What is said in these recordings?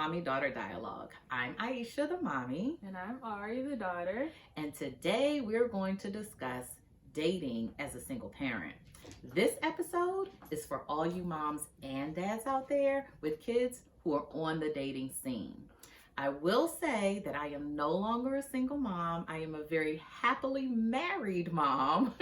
Mommy-Daughter Dialogue. I'm Aisha, the mommy. And I'm Ari, the daughter. And today we're going to discuss dating as a single parent. This episode is for all you moms and dads out there with kids who are on the dating scene. I will say that I am no longer a single mom. I am a very happily married mom,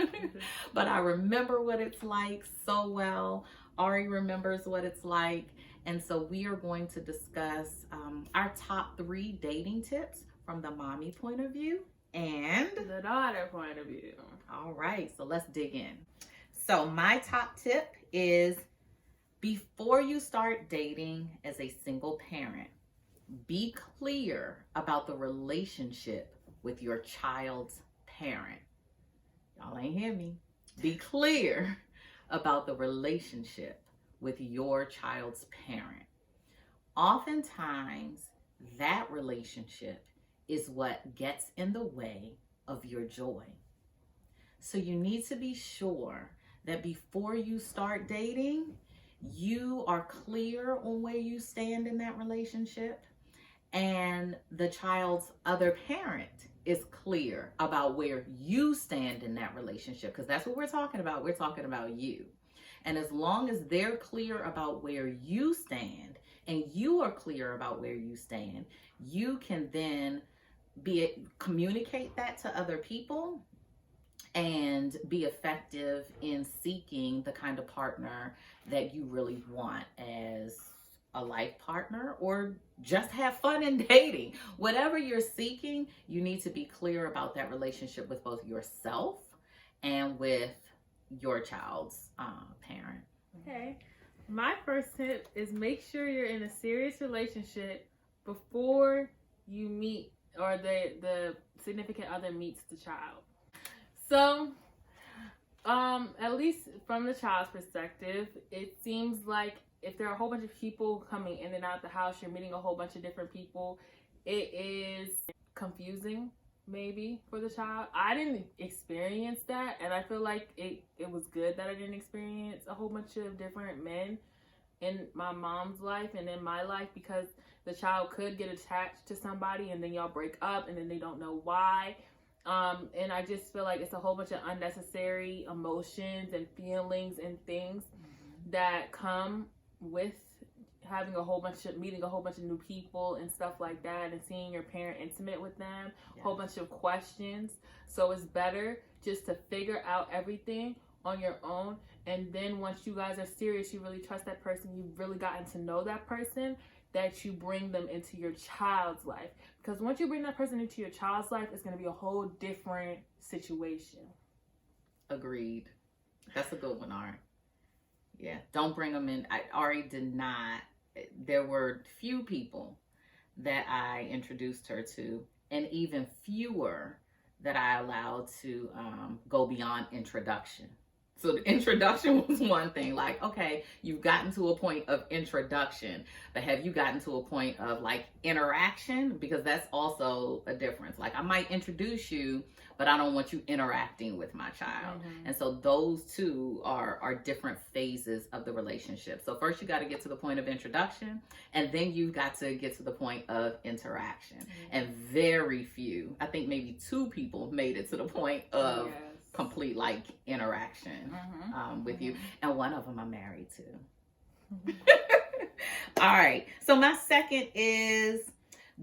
but I remember what it's like so well. Ari remembers what it's like. And so we are going to discuss our top 3 dating tips from the mommy point of view and the daughter point of view. All right, so let's dig in. So my top tip is before you start dating as a single parent, be clear about the relationship with your child's parent. Y'all ain't hear me. Be clear about the relationship with your child's parent. Oftentimes, that relationship is what gets in the way of your joy. So you need to be sure that before you start dating, you are clear on where you stand in that relationship, and the child's other parent is clear about where you stand in that relationship, because that's what we're talking about. We're talking about you. And as long as they're clear about where you stand and you are clear about where you stand, you can then communicate that to other people and be effective in seeking the kind of partner that you really want as a life partner, or just have fun in dating. Whatever you're seeking, you need to be clear about that relationship with both yourself and with your child's parent. Okay. My first tip is make sure you're in a serious relationship before you meet or the significant other meets the child. So, at least from the child's perspective, it seems like if there are a whole bunch of people coming in and out the house, you're meeting a whole bunch of different people, it is confusing maybe for the child. I didn't experience that, and I feel like it was good that I didn't experience a whole bunch of different men in my mom's life and in my life, because the child could get attached to somebody and then y'all break up and then they don't know why. And I just feel like it's a whole bunch of unnecessary emotions and feelings and things that come with having meeting a whole bunch of new people and stuff like that, and seeing your parent intimate with them, a whole bunch of questions. So it's better just to figure out everything on your own, and then once you guys are serious, you really trust that person, you've really gotten to know that person, that you bring them into your child's life. Because once you bring that person into your child's life, it's going to be a whole different situation. Agreed. That's a good one, Ari. Yeah, don't bring them in. Ari did not. There were few people that I introduced her to, and even fewer that I allowed to go beyond introduction. So the introduction was one thing, like, okay, you've gotten to a point of introduction, but have you gotten to a point of like interaction? Because that's also a difference. Like, I might introduce you, but I don't want you interacting with my child. And so those two are different phases of the relationship. So first you got to get to the point of introduction, and then you've got to get to the point of interaction. And very few, I think maybe 2 people made it to the point of complete like interaction with you, and one of them I'm married to. All right, so my second is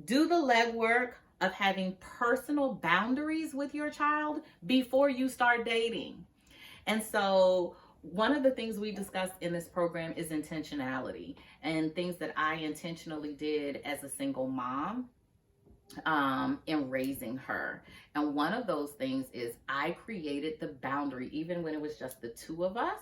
do the legwork of having personal boundaries with your child before you start dating. And so one of the things we discussed in this program is intentionality, and things that I intentionally did as a single mom in raising her. And one of those things is I created the boundary, even when it was just the 2 of us,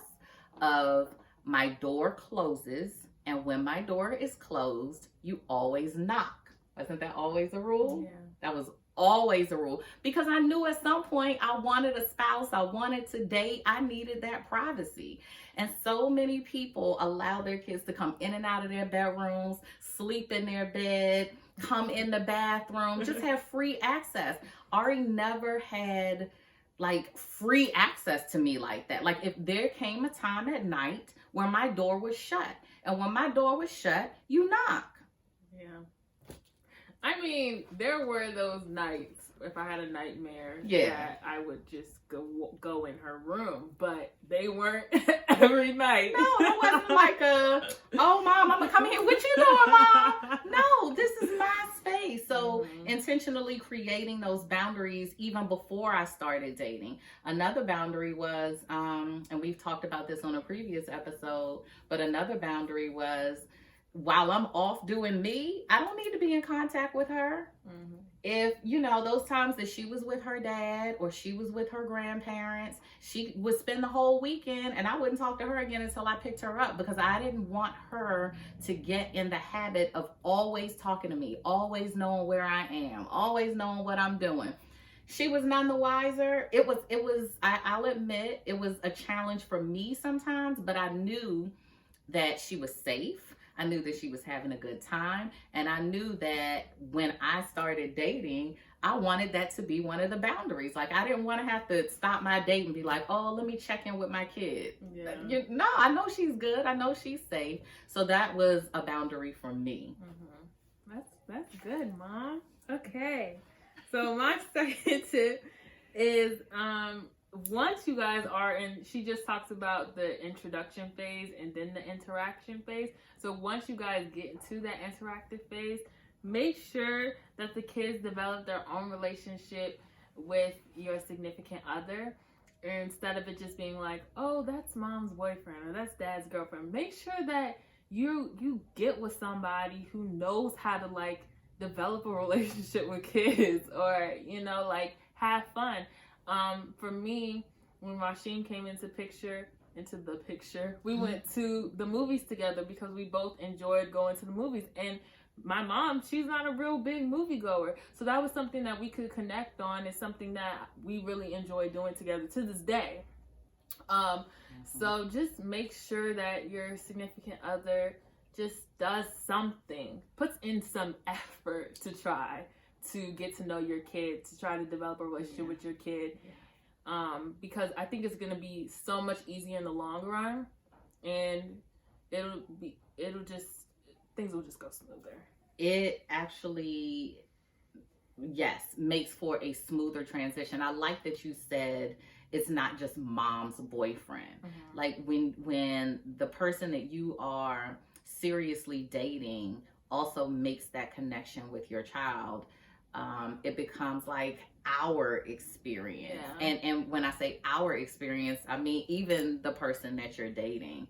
of my door closes, and when my door is closed, you always knock. Wasn't that always a rule? Yeah. That was always a rule, because I knew at some point I wanted a spouse, I wanted to date, I needed that privacy. And so many people allow their kids to come in and out of their bedrooms, sleep in their bed, come in the bathroom, just have free access. Ari never had like free access to me like that. Like, if there came a time at night where my door was shut, and when my door was shut, you knock. Yeah. I mean, there were those nights, if I had a nightmare, that I would just go in her room, but they weren't every night. No, it wasn't like oh, Mom, I'm going to come here. What you doing, Mom? No, this is my space. So intentionally creating those boundaries even before I started dating. Another boundary was, and we've talked about this on a previous episode, but another boundary was, while I'm off doing me, I don't need to be in contact with her. Mm-hmm. If, those times that she was with her dad or she was with her grandparents, she would spend the whole weekend and I wouldn't talk to her again until I picked her up, because I didn't want her to get in the habit of always talking to me, always knowing where I am, always knowing what I'm doing. She was none the wiser. I'll admit, it was a challenge for me sometimes, but I knew that she was safe. I knew that she was having a good time. And I knew that when I started dating, I wanted that to be one of the boundaries. Like, I didn't want to have to stop my date and be like, oh, let me check in with my kid. Yeah. No, I know she's good. I know she's safe. So that was a boundary for me. Mm-hmm. That's good, Mom. Okay. So my second tip is, once you guys are in, she just talks about the introduction phase and then the interaction phase. So once you guys get into that interactive phase, make sure that the kids develop their own relationship with your significant other, instead of it just being like, oh, that's Mom's boyfriend or that's Dad's girlfriend. Make sure that you get with somebody who knows how to like develop a relationship with kids, or have fun. For me, when Rasheen came into the picture, we went to the movies together because we both enjoyed going to the movies. And my mom, she's not a real big moviegoer, so that was something that we could connect on. It's something that we really enjoy doing together to this day. So just make sure that your significant other just does something, puts in some effort to try to get to know your kid, to try to develop a relationship with your kid. Because I think it's going to be so much easier in the long run, and things will just go smoother. It actually, yes, makes for a smoother transition. I like that you said it's not just Mom's boyfriend. Mm-hmm. Like when the person that you are seriously dating also makes that connection with your child, it becomes like our experience. Yeah. And when I say our experience, I mean even the person that you're dating.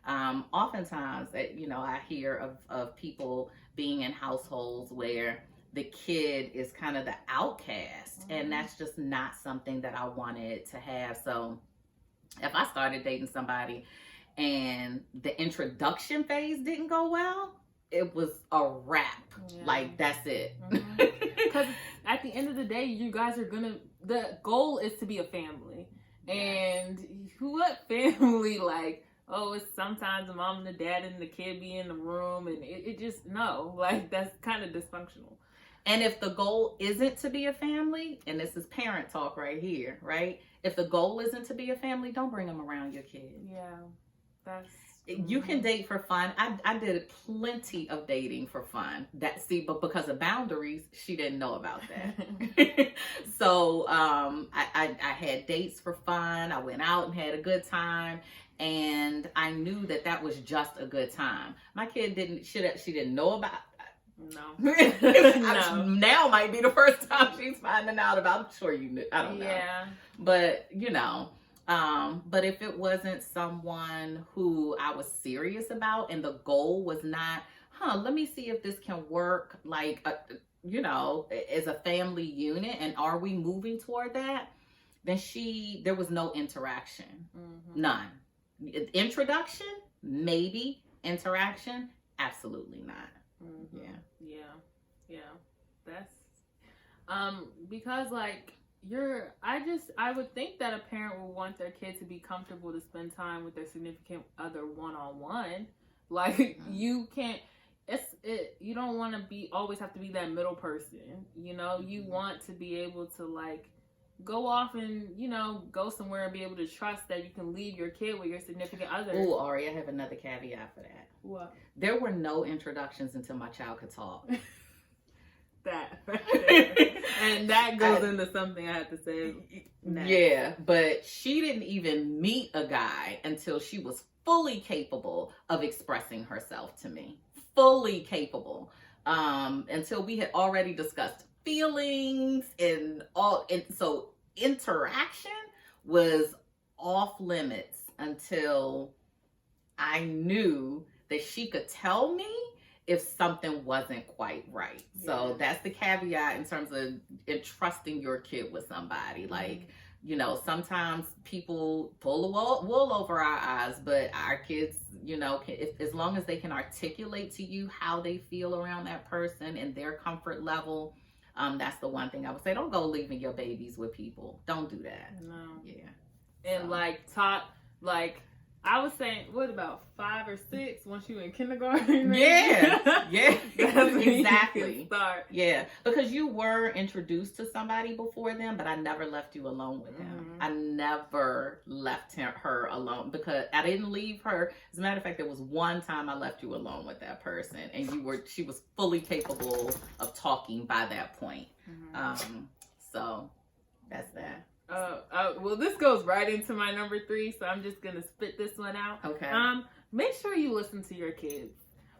Oftentimes, I hear of people being in households where the kid is kind of the outcast, mm-hmm. and that's just not something that I wanted to have. So if I started dating somebody and the introduction phase didn't go well, it was a wrap. Yeah. Like, that's it. Because at the end of the day, you guys are the goal is to be a family. And what family, like, oh, it's sometimes the mom and the dad and the kid be in the room, and it just, no, like, that's kind of dysfunctional. And if the goal isn't to be a family, and this is parent talk right here, right? If the goal isn't to be a family, don't bring them around your kid. Yeah, you can date for fun. I did plenty of dating for fun. But because of boundaries, she didn't know about that. So I had dates for fun. I went out and had a good time, and I knew that was just a good time. My kid she didn't know about. No. Now might be the first time she's finding out about. I'm sure you knew. I don't know. Yeah. But but if it wasn't someone who I was serious about, and the goal was not, let me see if this can work, like, as a family unit, and are we moving toward that? Then there was no interaction. Mm-hmm. None. Introduction, maybe. Interaction, absolutely not. Mm-hmm. Yeah. That's, because, like, I would think that a parent would want their kid to be comfortable to spend time with their significant other one-on-one. Like, mm-hmm. You can't, you don't want to always have to be that middle person, you want to be able to, like, go off and, you know, go somewhere and be able to trust that you can leave your kid with your significant other. Ooh, Ari, I have another caveat for that. What? There were no introductions until my child could talk. That right there. And that goes into something I have to say next. Yeah, but she didn't even meet a guy until she was fully capable of expressing herself to me. Fully capable. Until we had already discussed feelings and all, and so interaction was off limits until I knew that she could tell me if something wasn't quite right. So that's the caveat in terms of entrusting your kid with somebody. Like, you know, sometimes people pull the wool over our eyes, but our kids, you know, as long as they can articulate to you how they feel around that person and their comfort level, that's the one thing I would say. Don't go leaving your babies with people. Don't do that. No. Yeah. And like I was saying, what about 5 or 6 once you in kindergarten? Yeah, yeah, That's when you exactly. can start. Yeah, because you were introduced to somebody before them, but I never left you alone with him. I never left her alone because I didn't leave her. As a matter of fact, there was one time I left you alone with that person, and she was fully capable of talking by that point. So that's that. Well, this goes right into my number 3, so I'm just gonna spit this one out. Okay. Make sure you listen to your kids.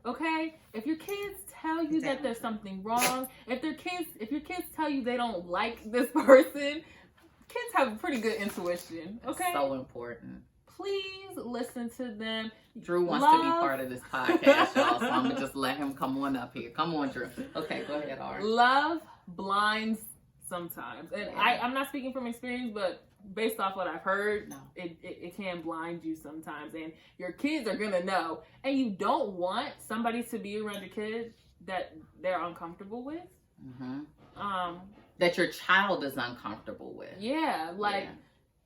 Okay? If your kids tell you that there's something wrong, if your kids tell you they don't like this person, kids have a pretty good intuition. Okay? So important. Please listen to them. Drew wants to be part of this podcast, y'all, so I'm gonna just let him come on up here. Come on, Drew. Okay, go ahead, Ari. Love blinds sometimes, and I'm not speaking from experience, but based off what I've heard, it can blind you sometimes, and your kids are gonna know, and you don't want somebody to be around your kids that they're uncomfortable with. That your child is uncomfortable with. Yeah, like,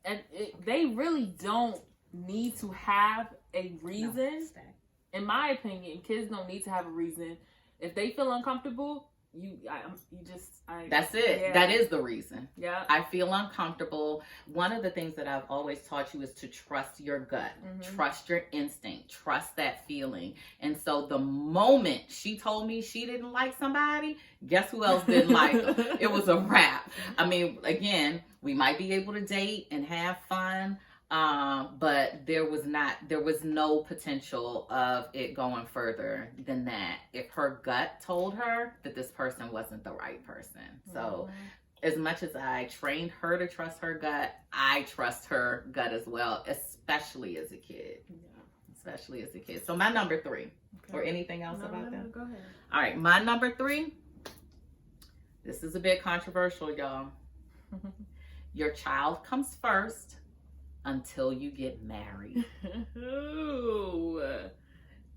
and they really don't need to have a reason. No. In my opinion, kids don't need to have a reason. If they feel uncomfortable, that's it. Yeah. That is the reason. Yeah. I feel uncomfortable. One of the things that I've always taught you is to trust your gut, trust your instinct, trust that feeling. And so the moment she told me she didn't like somebody, guess who else didn't like them? It was a wrap. I mean, again, we might be able to date and have fun. But there was no potential of it going further than that if her gut told her that this person wasn't the right person. So as much as I trained her to trust her gut, I trust her gut as well, especially as a kid. Especially as a kid. So my number 3, or anything else about that? Go ahead. All right, my number 3. This is a bit controversial, y'all. Your child comes first until you get married.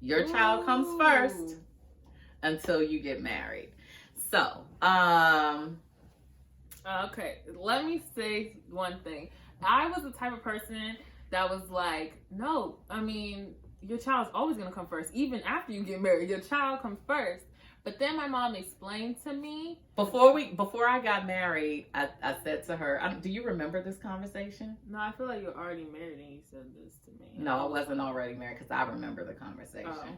Your child comes first until you get married. So, okay, let me say one thing. I was the type of person that was like, no, I mean, your child's always gonna come first. Even after you get married, your child comes first. But then my mom explained to me. Before I got married, I said to her, do you remember this conversation? No, I feel like you're already married and you said this to me. No, I wasn't already married because I remember the conversation.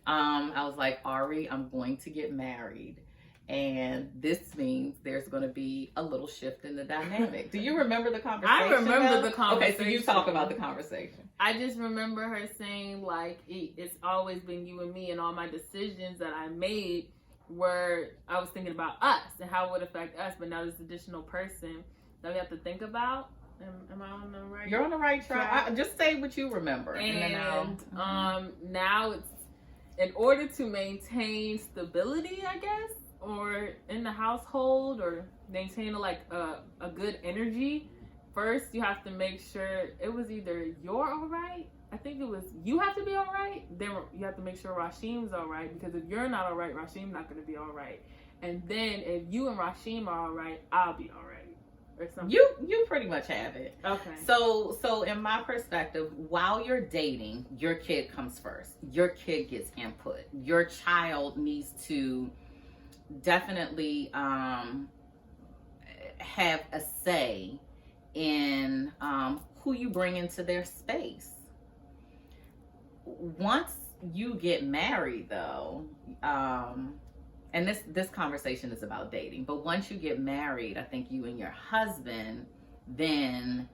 I was like, Ari, I'm going to get married. And this means there's going to be a little shift in the dynamic. Do you remember the conversation? I remember the conversation. Okay, so you talk about the conversation. I just remember her saying, like, it's always been you and me, and all my decisions that I made were, I was thinking about us and how it would affect us, but now there's an additional person that we have to think about. Am I on the right? You're on the right track. Just say what you remember. And now it's, in order to maintain stability, I guess, or in the household, or maintain a good energy, first you have to make sure it was either you're all right. I think it was you have to be all right. Then you have to make sure Rasheem's all right, because if you're not all right, Rasheem's not going to be all right. And then if you and Rasheem are all right, I'll be all right, or something. You pretty much have it. Okay. So in my perspective, while you're dating, your kid comes first. Your kid gets input. Your child needs to definitely have a say in who you bring into their space. Once you get married, though, and this conversation is about dating, but once you get married, I think you and your husband then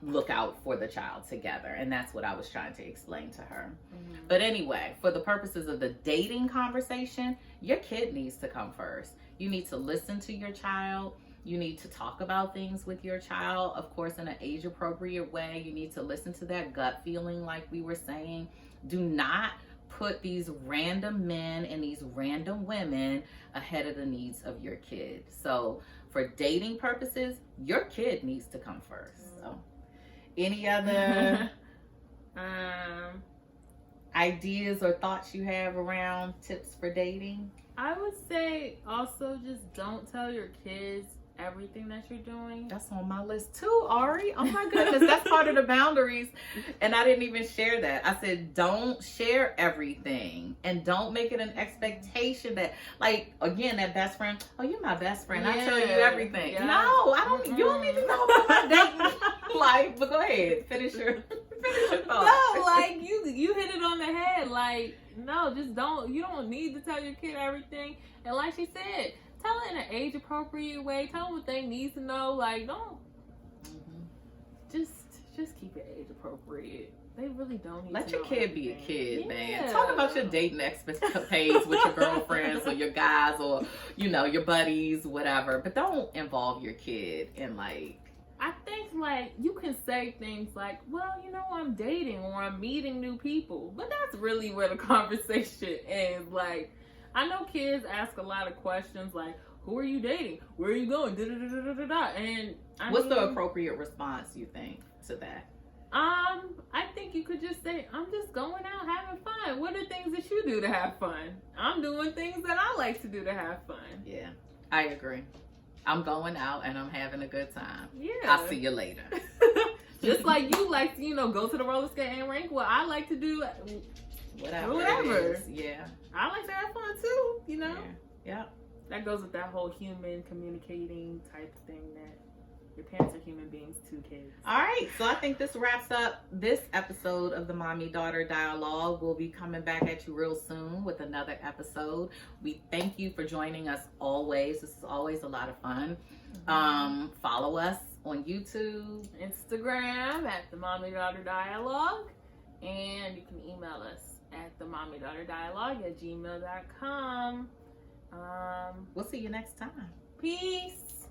look out for the child together, and that's what I was trying to explain to her. Mm-hmm. But anyway, for the purposes of the dating conversation, your kid needs to come first. You need to listen to your child. You need to talk about things with your child, of course, in an age appropriate way. You need to listen to that gut feeling, like we were saying. Do not put these random men and these random women ahead of the needs of your kid. So for dating purposes, your kid needs to come first. So any other ideas or thoughts you have around tips for dating? I would say also just don't tell your kids everything that you're doing. That's on my list too, Ari. Oh my goodness, that's part of the boundaries. And I didn't even share that. I said, don't share everything, and don't make it an expectation that, like, again, that best friend, oh, you're my best friend, I tell you everything. Yeah. No, I don't. You don't even know about my dating life. But go ahead, finish your thought. No, like you hit it on the head. Like, no, just don't. You don't need to tell your kid everything. And like she said, tell it in an age appropriate way. Tell them what they need to know. Like, don't just keep it age appropriate. They really don't need Let to your know kid everything. be a kid, Yeah. man. Talk about your dating escapades with your girlfriends or your guys or, you know, your buddies, whatever. But don't involve your kid in, like... I think, like, you can say things like, well, you know, I'm dating or I'm meeting new people. But that's really where the conversation ends. Like, I know kids ask a lot of questions like, who are you dating? Where are you going? And what's the appropriate response, you think, to that? I think you could just say, I'm just going out having fun. What are things that you do to have fun? I'm doing things that I like to do to have fun. Yeah, I agree. I'm going out and I'm having a good time. Yeah. I'll see you later. Just like you like to, you know, go to the roller skating rink. Well, I like to do whatever. It is. Yeah. I like to have fun too, you know? Yeah. That goes with that whole human communicating type thing that your parents are human beings too, kids. All right. So I think this wraps up this episode of the Mommy-Daughter Dialogue. We'll be coming back at you real soon with another episode. We thank you for joining us always. This is always a lot of fun. Follow us on YouTube, Instagram at the Mommy-Daughter Dialogue. And you can email us at the mommydaughterdialogue@gmail.com. We'll see you next time. Peace.